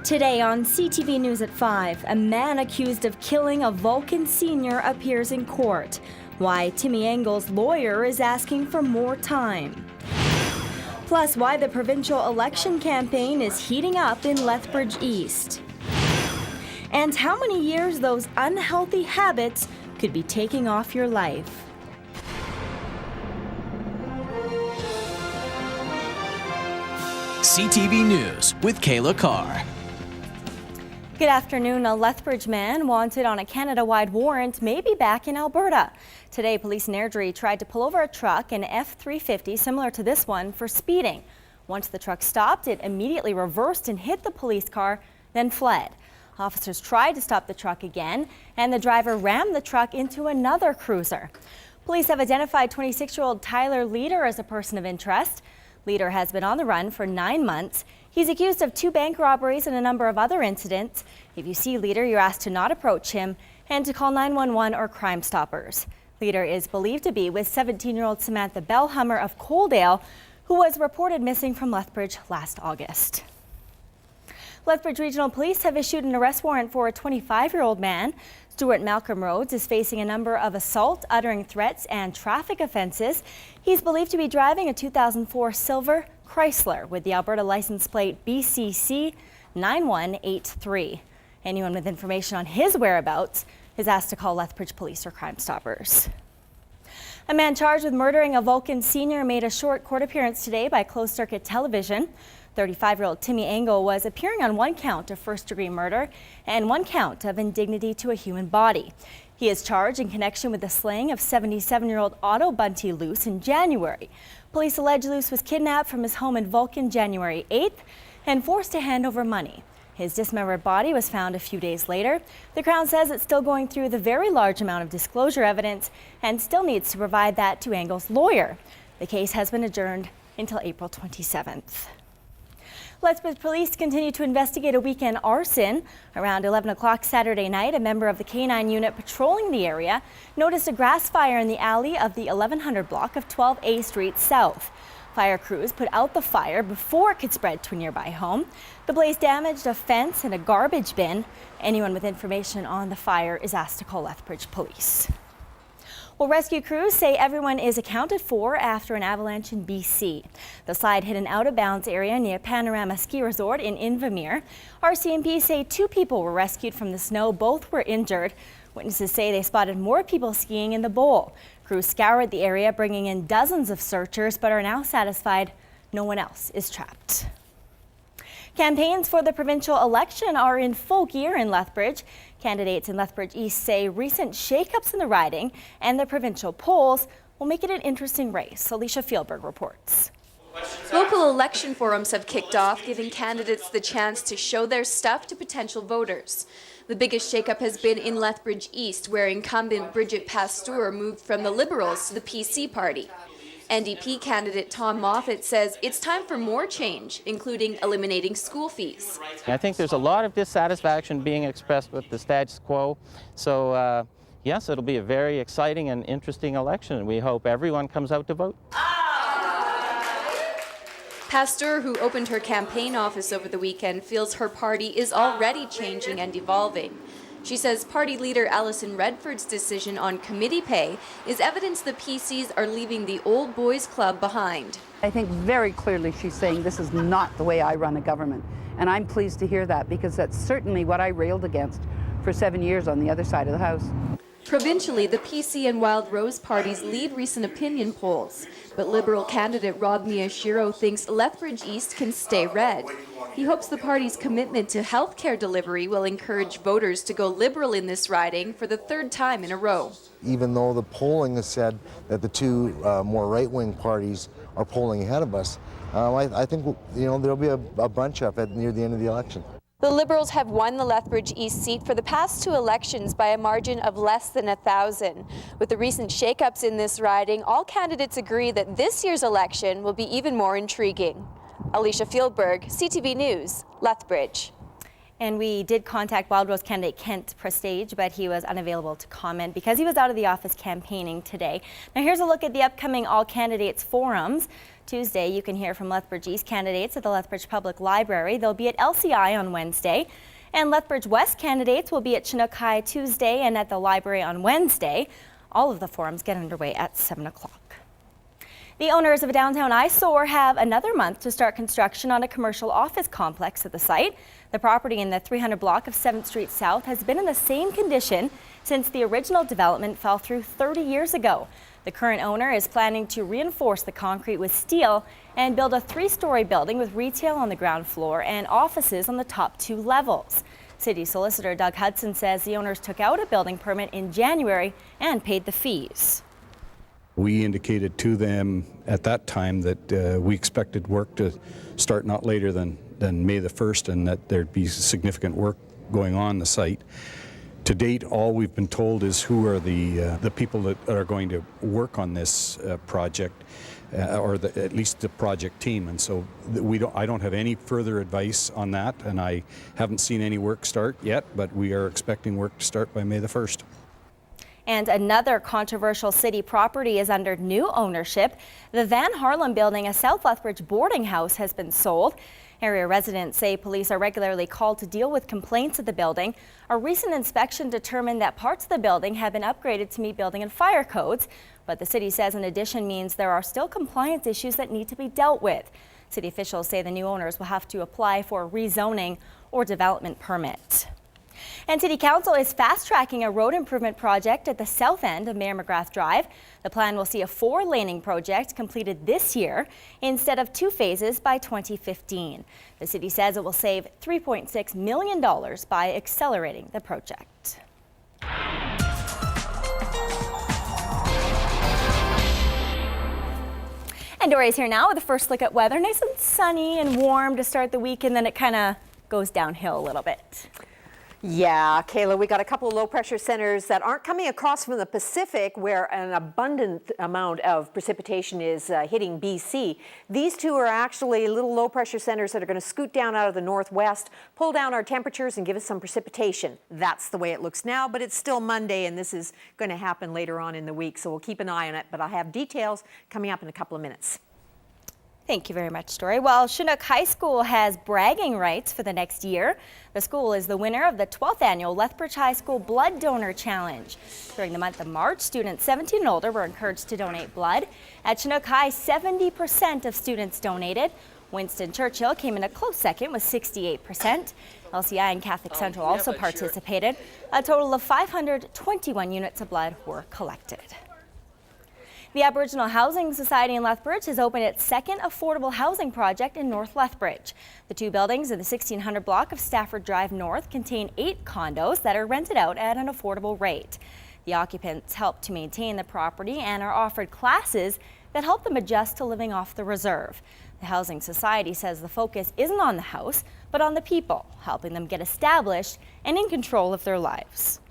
Today on CTV News at 5, a man accused of killing a Vulcan senior appears in court. Why Timmy Engel's lawyer is asking for more time. Plus, why the provincial election campaign is heating up in Lethbridge East. And how many years those unhealthy habits could be taking off your life. CTV News with Kayla Carr. Good afternoon. A Lethbridge man wanted on a Canada-wide warrant may be back in Alberta. Today, police in Airdrie tried to pull over a truck, an F-350 similar to this one, for speeding. Once the truck stopped, it immediately reversed and hit the police car, then fled. Officers tried to stop the truck again, and the driver rammed the truck into another cruiser. Police have identified 26-year-old Tyler Leader as a person of interest. Leader has been on the run for 9 months. He's accused of 2 bank robberies and a number of other incidents. If you see Leader, you're asked to not approach him and to call 911 or Crime Stoppers. Leader is believed to be with 17-year-old Samantha Bellhammer of Coaldale, who was reported missing from Lethbridge last August. Lethbridge Regional Police have issued an arrest warrant for a 25-year-old man. Stuart Malcolm Rhodes is facing a number of assault, uttering threats, and traffic offenses. He's believed to be driving a 2004 silver Chrysler with the Alberta license plate BCC 9183. Anyone with information on his whereabouts is asked to call Lethbridge Police or Crime Stoppers. A man charged with murdering a Vulcan senior made a short court appearance today by closed-circuit television. 35-year-old Timmy Engel was appearing on 1 count of first-degree murder and 1 count of indignity to a human body. He is charged in connection with the slaying of 77-year-old Otto Bunty Luce in January. Police allege Luce was kidnapped from his home in Vulcan January 8th and forced to hand over money. His dismembered body was found a few days later. The Crown says it's still going through the very large amount of disclosure evidence and still needs to provide that to Engel's lawyer. The case has been adjourned until April 27th. Lethbridge police continue to investigate a weekend arson. Around 11 o'clock Saturday night, a member of the K-9 unit patrolling the area noticed a grass fire in the alley of the 1100 block of 12A Street South. Fire crews put out the fire before it could spread to a nearby home. The blaze damaged a fence and a garbage bin. Anyone with information on the fire is asked to call Lethbridge Police. Well, rescue crews say everyone is accounted for after an avalanche in BC. The slide hit an out-of-bounds area near Panorama Ski Resort in Invermere. RCMP say 2 people were rescued from the snow. Both were injured. Witnesses say they spotted more people skiing in the bowl. Crews scoured the area, bringing in dozens of searchers, but are now satisfied no one else is trapped. Campaigns for the provincial election are in full gear in Lethbridge. Candidates in Lethbridge East say recent shakeups in the riding and the provincial polls will make it an interesting race. Alicia Fieldberg reports. Local election forums have kicked off, giving candidates the chance to show their stuff to potential voters. The biggest shakeup has been in Lethbridge East, where incumbent Bridget Pasteur moved from the Liberals to the PC party. NDP candidate Tom Moffat says it's time for more change, including eliminating school fees. I think there's a lot of dissatisfaction being expressed with the status quo. So, yes, it'll be a very exciting and interesting election. We hope everyone comes out to vote. Pasteur, who opened her campaign office over the weekend, feels her party is already changing and evolving. She says party leader Alison Redford's decision on committee pay is evidence the PCs are leaving the old boys club behind. I think very clearly she's saying this is not the way I run a government. And I'm pleased to hear that, because that's certainly what I railed against for 7 years on the other side of the House. Provincially, the PC and Wild Rose parties lead recent opinion polls, but Liberal candidate Rob Miyashiro thinks Lethbridge East can stay red. He hopes the party's commitment to health care delivery will encourage voters to go Liberal in this riding for the 3rd time in a row. Even though the polling has said that the 2 more right-wing parties are polling ahead of us, I think there'll be a bunch up near the end of the election. The Liberals have won the Lethbridge East seat for the past 2 elections by a margin of less than 1,000. With the recent shakeups in this riding, all candidates agree that this year's election will be even more intriguing. Alicia Fieldberg, CTV News, Lethbridge. And we did contact Wildrose candidate Kent Prestage, but he was unavailable to comment because he was out of the office campaigning today. Now here's a look at the upcoming All Candidates forums. Tuesday, you can hear from Lethbridge East candidates at the Lethbridge Public Library. They'll be at LCI on Wednesday. And Lethbridge West candidates will be at Chinook High Tuesday and at the library on Wednesday. All of the forums get underway at 7 o'clock. The owners of a downtown eyesore have another month to start construction on a commercial office complex at the site. The property in the 300 block of 7th Street South has been in the same condition since the original development fell through 30 years ago. The current owner is planning to reinforce the concrete with steel and build a 3-story building with retail on the ground floor and offices on the top 2 levels. City Solicitor Doug Hudson says the owners took out a building permit in January and paid the fees. We indicated to them at that time that we expected work to start not later than May the 1st and that there'd be significant work going on the site. To date, all we've been told is who are the people that are going to work on this project, or at least the project team. And so I don't have any further advice on that, and I haven't seen any work start yet, but we are expecting work to start by May the 1st. And another controversial city property is under new ownership. The Van Harlem building, a South Lethbridge boarding house, has been sold. Area residents say police are regularly called to deal with complaints at the building. A recent inspection determined that parts of the building have been upgraded to meet building and fire codes, but the city says an addition means there are still compliance issues that need to be dealt with. City officials say the new owners will have to apply for a rezoning or development permit. And City Council is fast-tracking a road improvement project at the south end of Mayor McGrath Drive. The plan will see a 4-laning project completed this year instead of 2 phases by 2015. The city says it will save $3.6 million by accelerating the project. And Dory's here now with a first look at weather. Nice and sunny and warm to start the week, and then it kind of goes downhill a little bit. Yeah, Kayla, we got a couple of low-pressure centers that aren't coming across from the Pacific where an abundant amount of precipitation is hitting BC. These two are actually little low-pressure centers that are going to scoot down out of the northwest, pull down our temperatures and give us some precipitation. That's the way it looks now, but it's still Monday and this is going to happen later on in the week, so we'll keep an eye on it, but I have details coming up in a couple of minutes. Thank you very much, Dory. Well, Chinook High School has bragging rights for the next year. The school is the winner of the 12th annual Lethbridge High School Blood Donor Challenge. During the month of March, students 17 and older were encouraged to donate blood. At Chinook High, 70% of students donated. Winston Churchill came in a close second with 68%. LCI and Catholic Central also participated. A total of 521 units of blood were collected. The Aboriginal Housing Society in Lethbridge has opened its second affordable housing project in North Lethbridge. The 2 buildings in the 1600 block of Stafford Drive North contain 8 condos that are rented out at an affordable rate. The occupants help to maintain the property and are offered classes that help them adjust to living off the reserve. The Housing Society says the focus isn't on the house, but on the people, helping them get established and in control of their lives.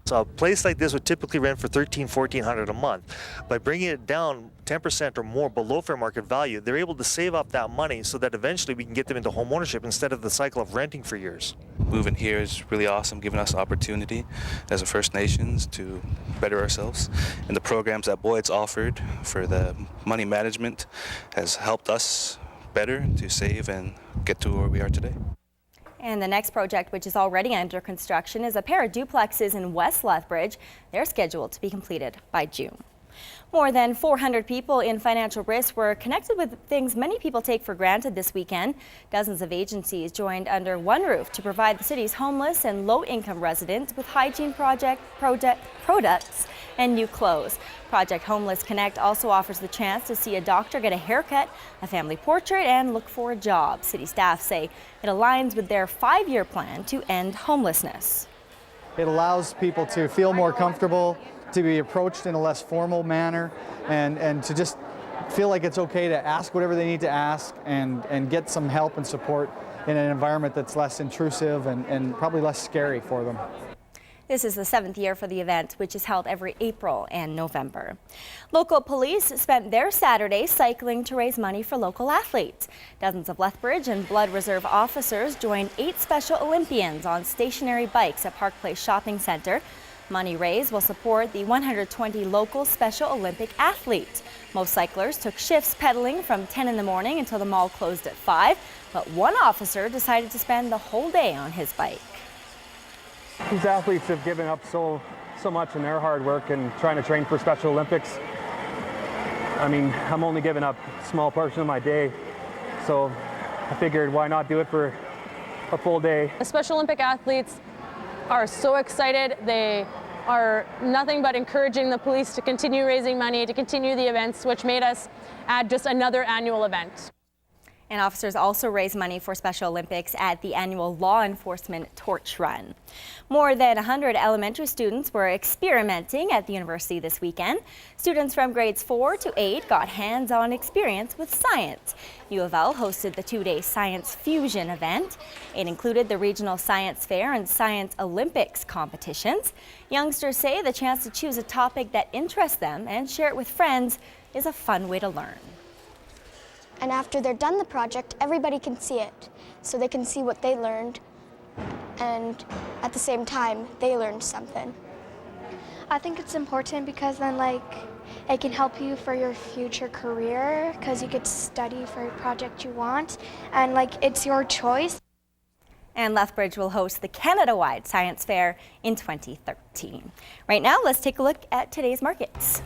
So a place like this would typically rent for $1,400 a month. By bringing it down 10% or more below fair market value, they're able to save up that money so that eventually we can get them into home ownership instead of the cycle of renting for years. Moving here is really awesome, giving us opportunity as a First Nations to better ourselves. And the programs that Boyd's offered for the money management has helped us better to save and get to where we are today. And the next project, which is already under construction, is a pair of duplexes in West Lethbridge. They're scheduled to be completed by June. More than 400 people in financial risk were connected with things many people take for granted this weekend. Dozens of agencies joined under one roof to provide the city's homeless and low-income residents with hygiene products and new clothes. Project Homeless Connect also offers the chance to see a doctor, get a haircut, a family portrait, and look for a job. City staff say it aligns with their 5-year plan to end homelessness. It allows people to feel more comfortable, to be approached in a less formal manner, and to just feel like it's okay to ask whatever they need to ask and get some help and support in an environment that's less intrusive and probably less scary for them. This is the 7th year for the event, which is held every April and November. Local police spent their Saturday cycling to raise money for local athletes. Dozens of Lethbridge and Blood Reserve officers joined 8 Special Olympians on stationary bikes at Park Place Shopping Centre. Money raised will support the 120 local Special Olympic athletes. Most cyclers took shifts pedaling from 10 in the morning until the mall closed at 5, but one officer decided to spend the whole day on his bike. These athletes have given up so much in their hard work and trying to train for Special Olympics. I mean, I'm only giving up a small portion of my day, so I figured why not do it for a full day. The Special Olympic athletes are so excited. They are nothing but encouraging the police to continue raising money, to continue the events, which made us add just another annual event. And officers also raised money for Special Olympics at the annual Law Enforcement Torch Run. More than 100 elementary students were experimenting at the university this weekend. Students from grades 4 to 8 got hands-on experience with science. U of L hosted the 2-day Science Fusion event. It included the Regional Science Fair and Science Olympics competitions. Youngsters say the chance to choose a topic that interests them and share it with friends is a fun way to learn. And after they're done the project, everybody can see it. So they can see what they learned, and at the same time, they learned something. I think it's important because then it can help you for your future career because you could study for a project you want and it's your choice. And Lethbridge will host the Canada-wide Science Fair in 2013. Right now, let's take a look at today's markets.